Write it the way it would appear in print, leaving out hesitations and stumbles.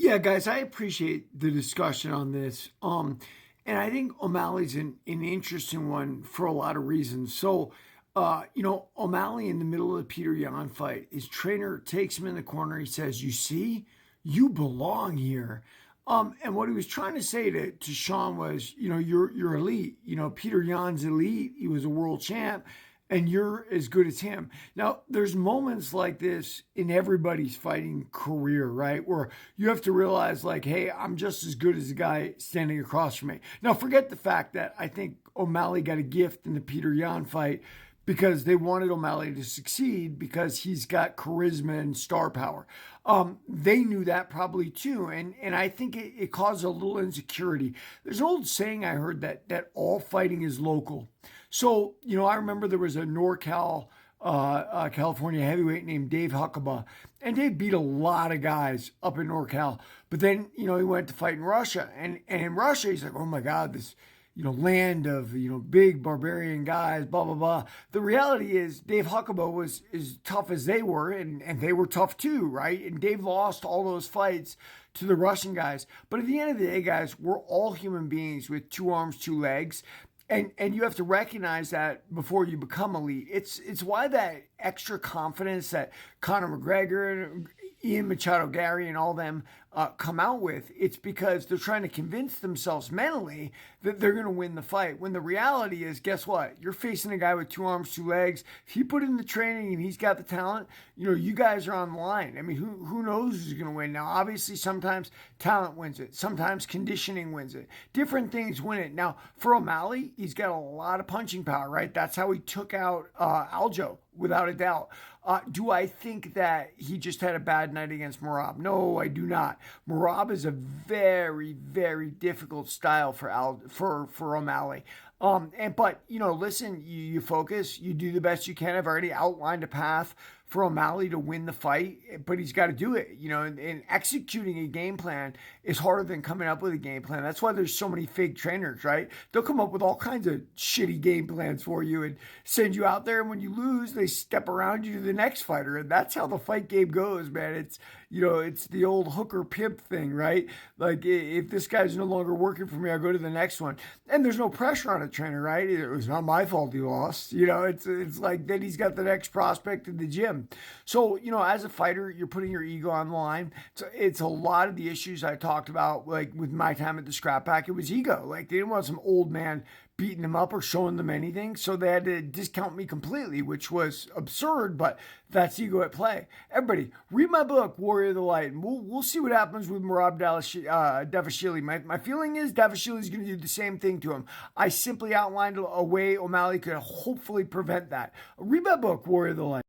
Yeah, guys, I appreciate the discussion on this. And I think O'Malley's an interesting one for a lot of reasons. O'Malley in the middle of the Peter Yan fight, his trainer takes him in the corner. He says, "You see, you belong here." And what he was trying to say to Sean was, you're elite. Peter Yan's elite. He was a world champ, and you're as good as him. Now, there's moments like this in everybody's fighting career, right? Where you have to realize, like, hey, I'm just as good as the guy standing across from me. Now, forget the fact that I think O'Malley got a gift in the Peter Yan fight because they wanted O'Malley to succeed because he's got charisma and star power. They knew that probably too, and I think it caused a little insecurity. There's an old saying I heard that all fighting is local. So I remember there was a NorCal, California heavyweight named Dave Huckabee, and Dave beat a lot of guys up in NorCal. But then he went to fight in Russia, and in Russia he's like, oh my God, this land of, big barbarian guys, blah, blah, blah. The reality is Dave Huckabee was as tough as they were, and they were tough too, right? And Dave lost all those fights to the Russian guys. But at the end of the day, guys, we're all human beings with two arms, two legs. And you have to recognize that before you become elite. It's why that extra confidence that Conor McGregor, Ian Machado Gary, and all them come out with, it's because they're trying to convince themselves mentally that they're going to win the fight. When the reality is, guess what? You're facing a guy with two arms, two legs. If he put in the training and he's got the talent, you guys are on the line. I mean, who knows who's going to win? Now, obviously, sometimes talent wins it. Sometimes conditioning wins it. Different things win it. Now, for O'Malley, he's got a lot of punching power, right? That's how he took out Aljo, without a doubt. Do I think that he just had a bad night against Merab? No, I do not. Merab is a very, very difficult style for O'Malley. But listen, you focus, you do the best you can. I've already outlined a path for O'Malley to win the fight, but he's got to do it. And executing a game plan is harder than coming up with a game plan. That's why there's so many fake trainers, right? They'll come up with all kinds of shitty game plans for you and send you out there. And when you lose, they step around you to the next fighter. And that's how the fight game goes, man. It's the old hooker pimp thing, right? Like, if this guy's no longer working for me, I'll go to the next one. And there's no pressure on a trainer, right? It was not my fault he lost. It's like then he's got the next prospect in the gym. So, as a fighter, you're putting your ego on the line. So it's a lot of the issues I talked about, like with my time at the Scrap Pack. It was ego. Like, they didn't want some old man beating them up or showing them anything. So they had to discount me completely, which was absurd, but that's ego at play. Everybody, read my book, Warrior of the Light, and we'll see what happens with Merab Dvalishvili. My feeling is Dvalishvili is going to do the same thing to him. I simply outlined a way O'Malley could hopefully prevent that. Read my book, Warrior of the Light.